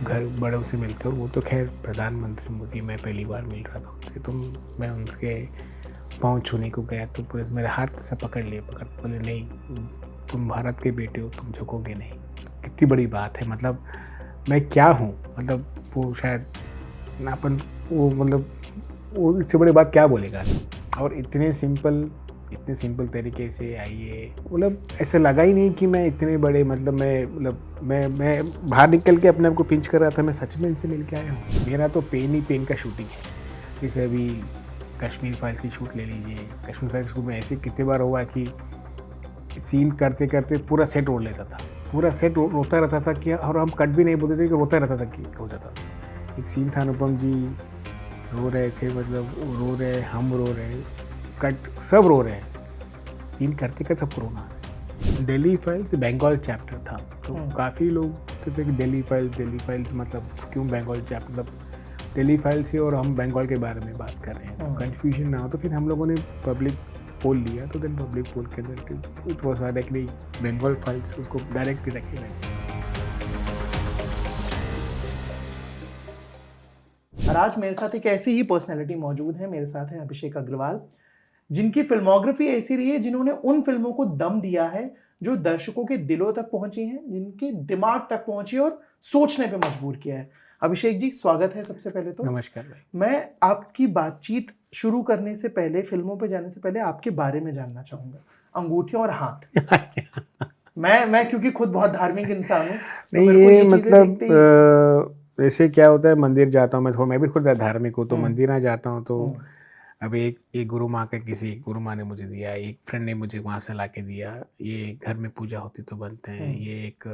घर बड़ों से मिलते हो, वो तो खैर प्रधानमंत्री मोदी, मैं पहली बार मिल रहा था उनसे, तो मैं उनके पाँव छूने को गया तो पुलिस मेरे हाथ से पकड़ बोले नहीं, तुम भारत के बेटे हो, तुम झुकोगे नहीं। कितनी बड़ी बात है, मतलब मैं क्या हूँ, मतलब वो शायद अपन वो मतलब वो इससे बड़ी बात क्या बोलेगा। और इतने सिंपल तरीके से आइए, मतलब ऐसा लगा ही नहीं कि मैं इतने बड़े, मतलब मैं बाहर निकल के अपने आप को पिंच कर रहा था, मैं सच में इनसे मिल के आया हूँ। मेरा तो पेन ही पेन का शूटिंग है। जैसे अभी कश्मीर फाइल्स की शूट ले लीजिए, कश्मीर फाइल्स शूट में ऐसे कितने बार हुआ कि सीन करते करते पूरा सेट रो लेता था, पूरा सेट रोता रहता था कि, और हम कट भी नहीं बोलते थे कि रोता रहता था कि हो जाता था। एक सीन था, अनुपम जी रो रहे थे, मतलब रो रहे, हम रो रहे, कट सब रो रहे हैं, सीन करते करते सबको रोना है। दिल्ली फाइल्स बंगाल चैप्टर था, तो काफ़ी लोग कहते थे कि दिल्ली फाइल्स मतलब क्यों बंगाल चैप्टर, मतलब दिल्ली फाइल्स ही और हम बंगाल के बारे में बात कर रहे हैं, तो कन्फ्यूजन ना हो। तो फिर हम लोगों ने पब्लिक पोल लिया, तो देन पब्लिक पोल के अंदर it was directly Bengal files, उसको डायरेक्टली रखे गए। और आज मेरे साथ एक ऐसी ही पर्सनैलिटी मौजूद है। मेरे साथ है अभिषेक अग्रवाल, जिनकी फिल्मोग्राफी ऐसी रही है जिन्होंने उन फिल्मों को दम दिया है जो दर्शकों के दिलों तक पहुंची हैं, जिनके दिमाग तक पहुंची और सोचने पे मजबूर किया है। अभिषेक जी, स्वागत है सबसे पहले तो। नमस्कार भाई। मैं आपकी बातचीत शुरू करने से पहले, फिल्मों पे जाने से पहले आपके बारे में जानना चाहूंगा, अंगूठियों और हाथ। मैं क्योंकि खुद बहुत धार्मिक इंसान हूँ, तो नहीं, मेरे को ये ये चीजें मतलब देखते ही वैसे क्या होता है, मंदिर जाता हूँ मैं भी खुद धार्मिक हूँ, तो मंदिर ना जाता हूँ तो अभी एक गुरु माँ का, किसी गुरु माँ ने मुझे दिया, एक फ्रेंड ने मुझे वहाँ से ला के दिया, ये घर में पूजा होती तो बनते हैं, ये एक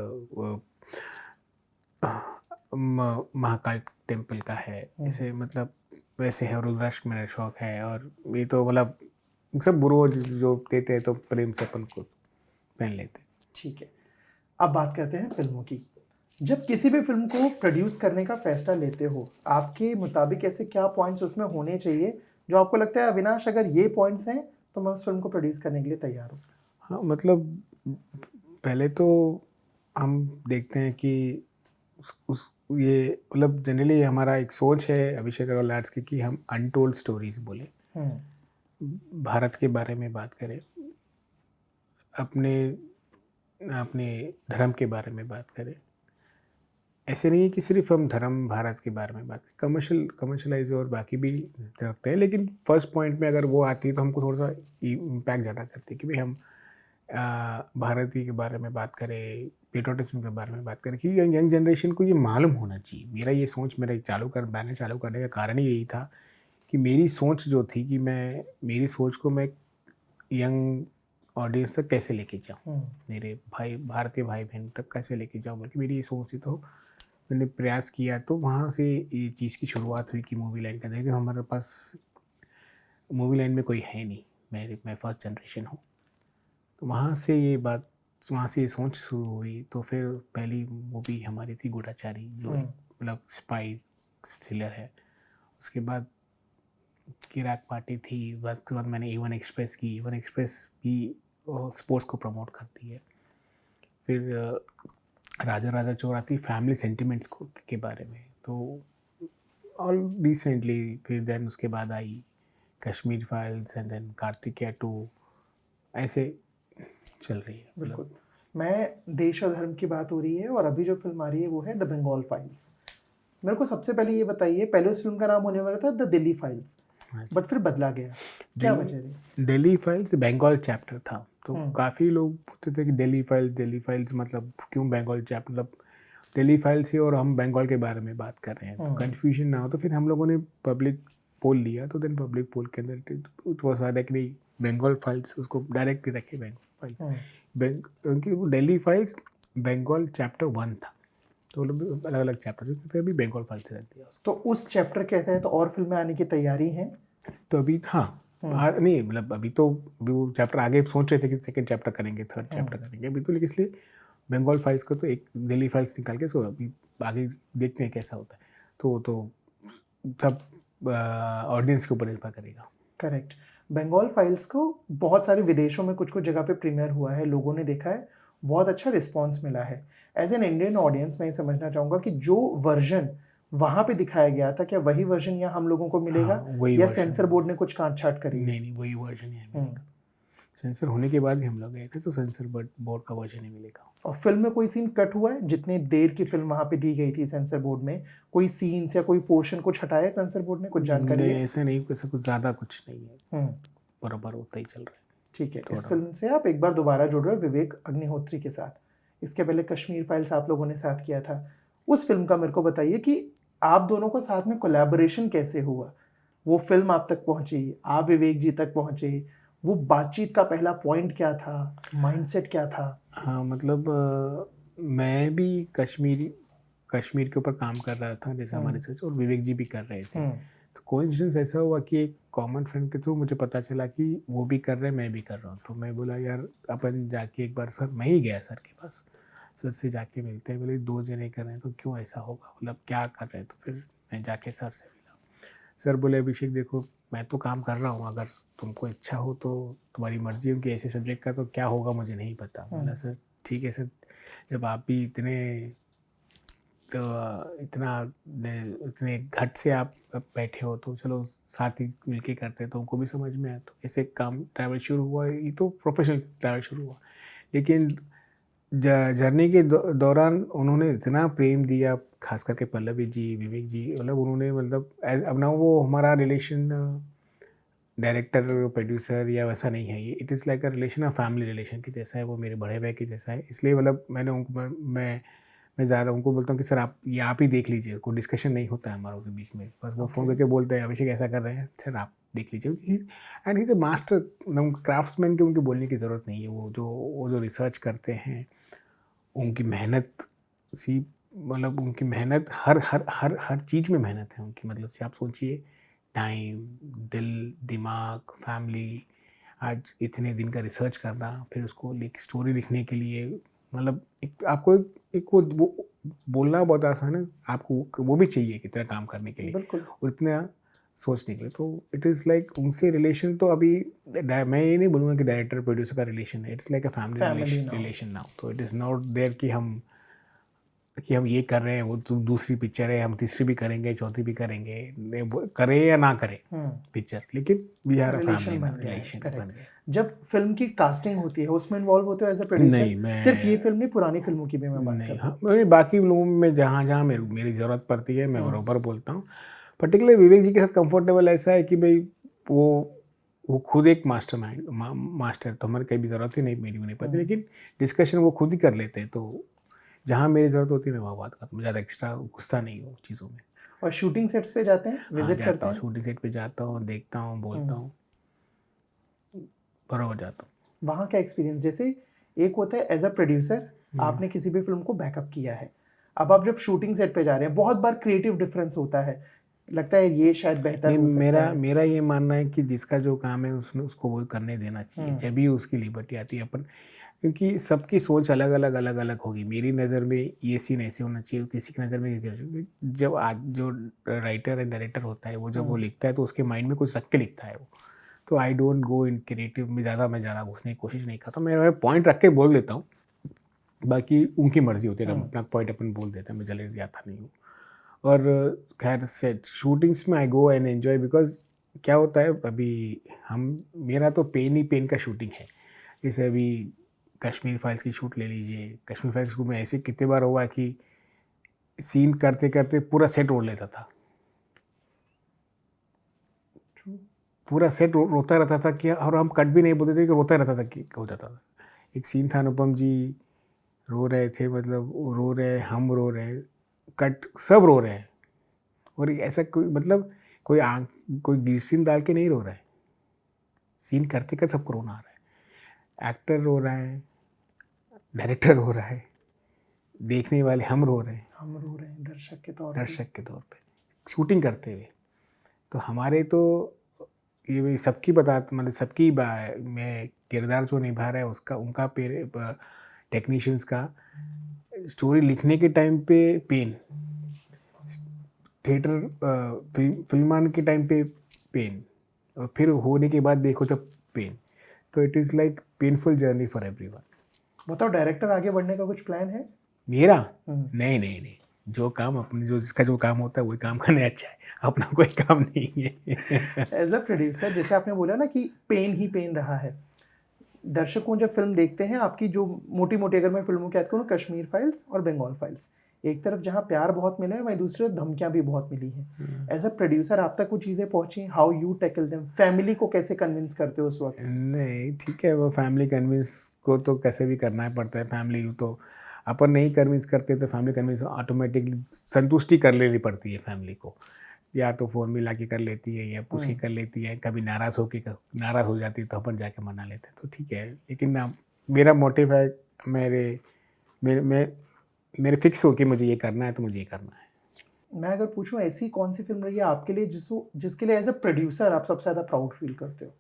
महाकाल टेम्पल का है, इसे मतलब वैसे है, रुद्राक्ष मेरा शौक है, और ये तो मतलब सब गुरु जो देते हैं तो प्रेम से अपन को पहन लेते। ठीक है, अब बात करते हैं फिल्मों की। जब किसी भी फिल्म को प्रोड्यूस करने का फैसला लेते हो, आपके मुताबिक ऐसे क्या पॉइंट्स उसमें होने चाहिए जो आपको लगता है अविनाश अगर ये पॉइंट्स हैं तो मैं उस फिल्म को प्रोड्यूस करने के लिए तैयार हूँ? हाँ, मतलब पहले तो हम देखते हैं कि उस ये मतलब जनरली हमारा एक सोच है अभिषेक अग्रवाल आर्ट्स की कि हम अनटोल्ड स्टोरीज बोले, भारत के बारे में बात करें, अपने अपने धर्म के बारे में बात करें। ऐसे नहीं है कि सिर्फ हम धर्म भारत के बारे में बात करें, कमर्शलाइज और बाकी भी रखते हैं, लेकिन फर्स्ट पॉइंट में अगर वो आती है तो हमको थोड़ा सा इम्पैक्ट ज़्यादा करती है कि भाई हम भारतीय के बारे में बात करें, पेट्रोटिज्म के बारे में बात करें, कि यंग जनरेशन को ये मालूम होना चाहिए। मेरा ये सोच, मेरा बैनर चालू करने का कारण ही यही था कि मेरी सोच जो थी कि मेरी सोच को मैं यंग ऑडियंस तक कैसे लेके जाऊँ, मेरे भाई भारतीय भाई बहन तक कैसे लेके जाऊँ, बल्कि मेरी ये सोच थी। तो मैंने प्रयास किया, तो वहाँ से ये चीज़ की शुरुआत हुई कि मूवी लाइन का देखिए, हमारे पास मूवी लाइन में कोई है नहीं, मैं फर्स्ट जनरेशन हूँ, तो वहाँ से ये सोच शुरू हुई। तो फिर पहली मूवी हमारी थी गूढ़ाचारी, जो मतलब स्पाई थ्रिलर है। उसके बाद किराक पार्टी थी, उसके बाद मैंने A1 एक्सप्रेस की। A1 एक्सप्रेस भी स्पोर्ट्स को प्रमोट करती है। फिर राजा राजा चोर आती, फैमिली सेंटिमेंट्स को के बारे में। तो और रिसेंटली फिर देन उसके बाद आई Kashmir files and then Kartikeya 2, ऐसे चल रही है। बिल्कुल। मैं देश और धर्म की बात हो रही है और अभी जो फिल्म आ रही है वो है द बंगाल फाइल्स। मेरे को सबसे पहले ये बताइए, पहले उस फिल्म का नाम होने वाला था द दिल्ली फाइल्स, बट फिर बदला गया, क्या वजह रही? दिल्ली फाइल्स बंगाल चैप्टर था, तो काफ़ी लोग बोलते थे कि दिल्ली फाइल्स मतलब क्यों बंगाल चैप्टर, मतलब दिल्ली फाइल्स ही और हम बंगाल के बारे में बात कर रहे हैं, तो कन्फ्यूजन ना हो। तो फिर हम लोगों ने पब्लिक पोल लिया, तो देन पब्लिक पोल के अंदर it was directly Bengal files, उसको डायरेक्टली रखे बंगाल फाइल्स, क्योंकि दिल्ली फाइल्स बंगाल चैप्टर 1 था, तो अलग अलग चैप्टर, फिर भी बंगाल फाइल्स रख दिया। तो उस चैप्टर के तहत और फिल्में आने की तैयारी है? तो अभी हाँ, नहीं मतलब अभी वो चैप्टर आगे सोच रहे थे कि सेकंड चैप्टर करेंगे, थर्ड चैप्टर करेंगे अभी तो, लेकिन इसलिए बंगाल फाइल्स को तो एक दिल्ली फाइल्स निकाल के, सो अभी आगे देखते हैं कैसा होता है। तो सब ऑडियंस के ऊपर निर्भर करेगा। करेक्ट। बंगाल फाइल्स को बहुत सारे विदेशों में कुछ कुछ जगह पे प्रीमियर हुआ है, लोगों ने देखा है, बहुत अच्छा रिस्पॉन्स मिला है। एज एन इंडियन ऑडियंस मैं ये समझना चाहूँगा कि जो वर्जन वहाँ पे दिखाया गया था, क्या वही वर्जन यहाँ हम लोगों को मिलेगा, हाँ, वही या वर्जन। सेंसर बोर्ड ने कुछ काट छाट करी है? नहीं, वही वर्जन ही मिलेगा। सेंसर होने के बाद ही हम लोग गए थे, तो सेंसर बोर्ड का वर्जन ही मिलेगा। और फिल्म में कोई सीन कट हुआ है? जितने देर की फिल्म वहाँ पे दी गई थी सेंसर बोर्ड में, कोई सीन्स या कोई पोर्शन कुछ हटाया है सेंसर बोर्ड ने, कुछ जानकारी नहीं, है? ऐसा नहीं, ऐसा कुछ ज़्यादा कुछ नहीं है, हम्म, बराबर उतना ही चल रहा है। ठीक है। इस थोड़ा। फिल्म से आप एक बार दोबारा जुड़ रहे हो विवेक अग्निहोत्री के साथ। इसके पहले कश्मीर फाइल्स आप लोगों ने साथ किया था। उस फिल्म का मेरे को बताइए कि आप दोनों का साथ में कोलैबोरेशन कैसे हुआ? वो फिल्म आप तक पहुंची, आप विवेक जी तक पहुंचे, वो बातचीत का पहला पॉइंट क्या था, माइंडसेट क्या था? हाँ, मतलब मैं भी कश्मीर के ऊपर काम कर रहा था, जैसे हमारे सच, और विवेक जी भी कर रहे थे। तो कोइंसिडेंस ऐसा हुआ कि एक कॉमन फ्रेंड के थ्रू मुझे पता चला कि वो भी कर रहे हैं, मैं भी कर रहा हूँ। तो मैं बोला यार अपन जाके एक बार, सर मैं ही गया सर के पास, सर से जाके मिलते हैं। बोले 2 जने कर रहे हैं तो क्यों ऐसा होगा, मतलब क्या कर रहे हैं? तो फिर मैं जाके सर से मिला। सर बोले अभिषेक देखो, मैं तो काम कर रहा हूँ, अगर तुमको इच्छा हो तो तुम्हारी मर्जी हो कि ऐसे सब्जेक्ट का तो क्या होगा मुझे नहीं पता। बोला सर ठीक है सर, जब आप भी इतने घट से आप बैठे हो तो चलो साथ ही मिलके करते हैं, तो उनको भी समझ में आया। तो ऐसे काम ट्रैवल शुरू हुआ, ये तो प्रोफेशनल ट्रैवल शुरू हुआ। लेकिन जर्नी के दौरान उन्होंने इतना प्रेम दिया, खास करके पल्लवी जी, विवेक जी, मतलब उन्होंने, मतलब अब ना वो हमारा रिलेशन डायरेक्टर प्रोड्यूसर या वैसा नहीं है, ये it is like a relation, a family relation के जैसा है। वो मेरे बड़े भाई के जैसा है। इसलिए मतलब मैंने उनको मैं ज़्यादा उनको बोलता हूँ कि सर आप ही देख लीजिए, कोई डिस्कशन नहीं होता है हमारों के बीच में। बस वो फ़ोन करके बोलते हैं अभिषेक ऐसा कर रहे हैं, सर आप देख लीजिए। And he is a master, craftsman की उनकी बोलने की ज़रूरत नहीं है। वो जो रिसर्च करते हैं, उनकी मेहनत सी, मतलब उनकी मेहनत हर चीज़ में मेहनत है उनकी। मतलब से आप सोचिए, टाइम, दिल, दिमाग, फैमिली, आज इतने दिन का रिसर्च करना, फिर उसको स्टोरी लिखने के लिए, मतलब आपको एक वो बोलना बहुत आसान है, आपको वो भी चाहिए कि इतना काम करने के लिए बिल्कुल। और इतना सोचने के लिए। तो इट इज़ लाइक उनसे रिलेशन तो अभी मैं ये नहीं बोलूँगा कि डायरेक्टर प्रोड्यूसर का रिलेशन है, it's like a family now. Relation now. तो इट इज़ नॉट देयर कि हम ये कर रहे हैं, वो तो दूसरी पिक्चर है, हम तीसरी भी करेंगे, चौथी भी करेंगे, करें या ना करें पिक्चर, लेकिन we are a relation family बन ना, गया है, रिलेशन बन करेक्ट। गया। जब फिल्म की कास्टिंग होती है उसमें इन्वॉल्व होते हो एज अ प्रोड्यूसर? नहीं, मैं सिर्फ ये फिल्म नहीं, पुरानी फिल्मों की भी मैं बात कर नहीं, रहा हाँ, हूँ। मैं बाकी लोगों में जहाँ जहाँ मेरी ज़रूरत पड़ती है मैं बराबर बोलता हूँ। पर्टिकुलर विवेक जी के साथ कंफर्टेबल ऐसा है कि भाई वो खुद एक मास्टर, तो हमारे कहीं भी ज़रूरत ही नहीं मेरी नहीं पड़ती, लेकिन डिस्कशन वो खुद ही कर लेते हैं। तो जहाँ मेरी ज़रूरत होती है मैं वहाँ बात करता हूँ, ज़्यादा एक्स्ट्रा घुसता नहीं हूँ चीज़ों में। और शूटिंग सेट्स पे जाते हैं, हाँ, विजिट करते जाता हूँ, हैं? शूटिंग सेट पे जाता हूँ, देखता हूँ, बोलता हूँ, बराबर जाता हूँ। वहाँ का एक्सपीरियंस, जैसे एक होता है एज अ प्रोड्यूसर, आपने किसी भी फिल्म को बैकअप किया है, अब आप जब शूटिंग सेट पे जा रहे हैं, बहुत बार क्रिएटिव डिफरेंस होता है, लगता है ये शायद बेहतर नहीं, हो सकता है। मेरा ये मानना है कि जिसका जो काम है उसने उसको वो करने देना चाहिए, जब भी उसकी लिबर्टी आती है अपन, क्योंकि सबकी सोच अलग अलग होगी। मेरी नज़र में ये सीन ऐसे होना चाहिए, किसी की नज़र में जब आज जो राइटर एंड डायरेक्टर होता है वो जब वो लिखता है तो उसके माइंड में कुछ रख के लिखता है वो। तो I don't go in creative में, मैं ज़्यादा घुसने की कोशिश नहीं करता। मैं पॉइंट रख के बोल देता हूँ, बाकी उनकी मर्जी होती है। अगर अपना पॉइंट अपन बोल देते हैं, मैं जल्दी जाता नहीं हूँ। और खैर सेट शूटिंग्स में आई गो एंड एन्जॉय, बिकॉज क्या होता है अभी हम, मेरा तो पेन ही पेन का शूटिंग है। जैसे अभी कश्मीर फाइल्स की शूट ले लीजिए, कश्मीर फाइल्स को मैं ऐसे कितने बार हुआ कि सीन करते करते पूरा सेट रोड लेता था, पूरा सेट रोता रहता था कि, और हम कट भी नहीं बोलते थे कि रोता रहता था कि हो जाता था। एक सीन था, अनुपम जी रो रहे थे, मतलब वो रो रहे, हम रो रहे, कट सब रो रहे हैं, और ऐसा कोई, मतलब कोई ग्रीसिन डाल के नहीं रो रहा है, सीन करते करते सबको रोना आ रहा है। एक्टर रो रहा है, डायरेक्टर रो रहा है, देखने वाले हम रो रहे हैं, हम रो रहे हैं दर्शक के तौर पे शूटिंग करते हुए। तो हमारे तो ये भी सबकी मतलब सबकी में किरदार जो निभा रहा है उसका, उनका टेक्नीशियंस का स्टोरी लिखने के टाइम पे पेन, थिएटर फिल्मान के टाइम पे पेन, और फिर होने के बाद देखो तो पेन। तो it is like painful journey for everyone. बताओ, डायरेक्टर आगे बढ़ने का कुछ प्लान है? मेरा हम्म। नहीं नहीं नहीं, जो काम अपने जो जिसका जो काम होता है वही काम करने अच्छा है, अपना कोई काम नहीं है। एज अ प्रोड्यूसर, जैसे आपने बोला ना कि पेन ही पेन रहा है, दर्शकों जब फिल्म देखते हैं आपकी, जो मोटी मोटी अगर मैं फिल्मों की याद करूँ, कश्मीर फाइल्स और बंगाल फाइल्स, एक तरफ जहाँ प्यार बहुत मिला है वहीं दूसरी तरफ धमकियाँ भी बहुत मिली हैं। एज अ प्रोड्यूसर आप तक वो चीज़ें पहुँची, how you tackle them, family को कैसे कन्विंस करते हो उस वक्त? नहीं ठीक है, वो फैमिली कन्विंस को तो कैसे भी करना ही पड़ता है। फैमिली तो अपन नहीं कन्विंस करते तो फैमिली कन्विंस ऑटोमेटिकली संतुष्टि कर लेनी पड़ती है फैमिली को, या तो फ़ोन मिला के कर लेती है या पुश ही कर लेती है, कभी नाराज़ हो जाती है तो अपन जाके मना लेते हैं, तो ठीक है। लेकिन ना, मेरा मोटिव है, मेरे मेरे मैं मेरे फिक्स हो कि मुझे ये करना है तो मुझे ये करना है। मैं अगर पूछूं ऐसी कौन सी फिल्म रही है आपके लिए जिसके लिए एज अ प्रोड्यूसर आप सबसे ज़्यादा प्राउड फील करते हो?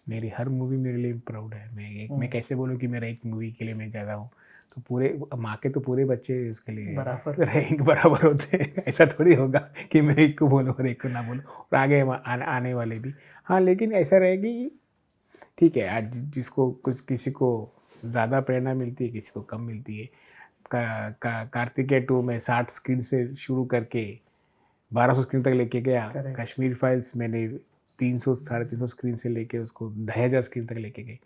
मेरी हर मूवी मेरे लिए प्राउड है। मैं कैसे बोलूँ कि मेरा एक मूवी के लिए मैं ज़्यादा हूँ, तो पूरे माँ के तो पूरे बच्चे उसके लिए बराबर। रहेंगे, बराबर होते हैं। ऐसा थोड़ी होगा कि मैं एक को बोलूँ और एक को ना बोलूँ, और आगे आने वाले भी। हाँ, लेकिन ऐसा रहेगी कि ठीक है, आज जिसको कुछ किसी को ज़्यादा प्रेरणा मिलती है, किसी को कम मिलती है। कार्तिकेय 2 में 60 स्क्रीन से शुरू करके 1200 स्क्रीन तक लेके गया। Correct. कश्मीर फाइल्स मैंने 300 साढ़े 300 स्क्रीन से लेके उसको 2500 स्क्रीन तक लेके गई।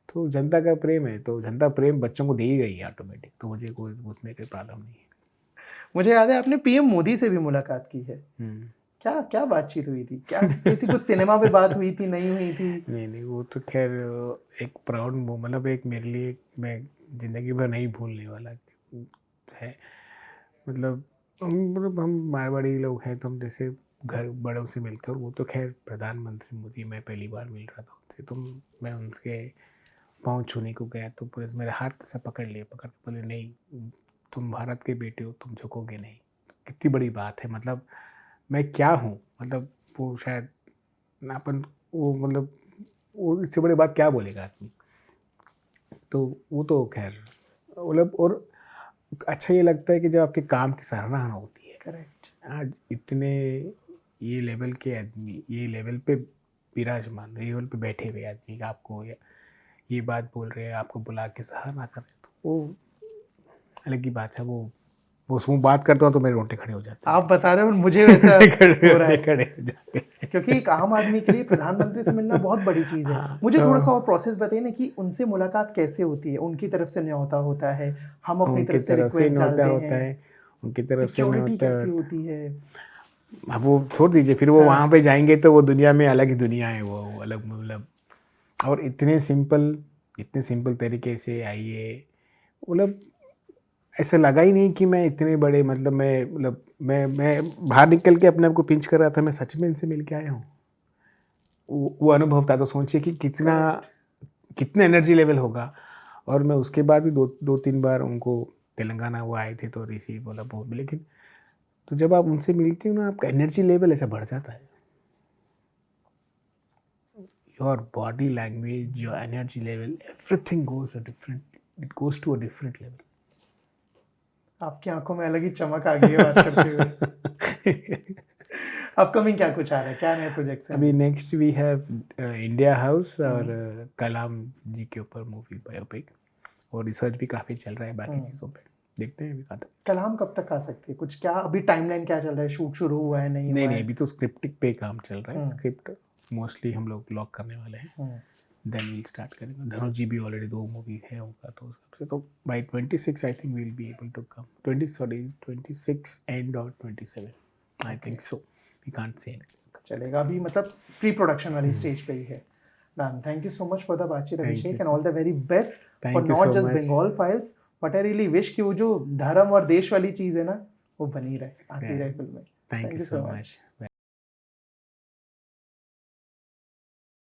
तो जनता का प्रेम है, तो जनता प्रेम बच्चों को दे ही गई है ऑटोमेटिक, तो मुझे कोई उसमें कोई प्रॉब्लम नहीं है। मुझे याद है आपने पीएम मोदी से भी मुलाकात की है, हम्म। क्या क्या बातचीत हुई थी? क्या किसी कुछ सिनेमा पे बात हुई थी, नहीं हुई थी? नहीं वो तो खैर एक प्राउड, मतलब एक मेरे लिए, मैं ज़िंदगी भर नहीं भूलने वाला है। मतलब हम मारवाड़ी लोग हैं, तो हम जैसे घर बड़ों से मिलते हैं, और वो तो खैर प्रधानमंत्री मोदी, मैं पहली बार मिल रहा था उनसे, तो मैं उनके पाँव छूने को गया तो पुलिस मेरे हाथ से पकड़ के बोले, नहीं तुम भारत के बेटे हो, तुम झुकोगे नहीं। कितनी बड़ी बात है, मतलब मैं क्या हूँ, मतलब वो शायद ना अपन, वो मतलब वो इससे बड़ी बात क्या बोलेगा आदमी। तो वो तो खैर मतलब, और अच्छा ये लगता है कि जब आपके काम की सराहना होती है। करेक्ट। आज इतने ये लेवल के आदमी, ये लेवल पे विराजमान, लेवल पे बैठे हुए आदमी का आपको ये बात बोल रहे हैं, आपको बुला के सराहना कर रहे हैं, तो वो अलग ही बात है। वो उसमें बात करता हूँ तो मेरे रोंगटे खड़े हो जाते हैं। आप बता रहे हो मुझे वैसा हो रहा है, खड़े हो जाते हैं। क्योंकि एक आम आदमी के लिए प्रधानमंत्री से मिलना बहुत बड़ी चीज़ है। हाँ, मुझे तो थोड़ा सा और प्रोसेस बताइए ना कि उनसे मुलाकात कैसे होती है? उनकी तरफ से न्योता होता है, हम अपनी उनकी तरफ से तरफ से रिक्वेस्ट न्योता डालते होता हैं, है, उनकी तरफ से सिक्योरिटी न्योता। कैसी होती है? अब वो छोड़ दीजिए, फिर वो हाँ। वहाँ पे जाएंगे तो वो दुनिया में अलग ही दुनिया है, वो अलग, मतलब और इतने सिंपल तरीके से आइए, मतलब ऐसा लगा ही नहीं कि मैं इतने बड़े, मतलब मैं बाहर निकल के अपने आप को पिंच कर रहा था, मैं सच में इनसे मिल के आया हूँ। वो अनुभव था, तो सोचिए कि कितना एनर्जी लेवल होगा। और मैं उसके बाद भी दो तीन बार उनको तेलंगाना वो आए थे तो रिसीव बोला बहुत भी, लेकिन तो जब आप उनसे मिलते हो ना, आपका एनर्जी लेवल ऐसा बढ़ जाता है। Your body language, your energy level, everything goes to a different level. आपकी आंखों में अलग ही चमक आ गई है बात करते हुए। अपकमिंग क्या कुछ आ रहा है, क्या नए प्रोजेक्ट्स हैं? अभी next we have India House और कलाम जी के ऊपर मूवी बायोपिक, और रिसर्च भी काफ़ी चल रहा है बाकी चीज़ों पे, देखते हैं अभी कहाँ तक। कलाम कब तक आ सकती है? कुछ क्या अभी टाइमलाइन क्या चल रहा है? शूट शुरू हुआ है, नहीं हुआ नहीं है? अभी तो स्क्रिप्टिंग पे काम चल रहा है। स्क्रिप्ट मोस्टली हम लोग लॉक करने वाले हैं, देन विल स्टार्ट करेंगे। धनुष जी भी ऑलरेडी 2 मूवी है उनका, तो उस हिसाब से तो by 26 I think will be able to come. 26 and और 27 I think so, we can't say. चलेगा, अभी मतलब प्री प्रोडक्शन वाली स्टेज पे ही है। Done, thank you so much for the बातचीत Abhishek, and all the very best for not just Bengal files, but I really wish कि वो जो धर्म और देश वाली चीज़ है ना, वो बनी रहे, आती रहे फिल्में। Thank you so much.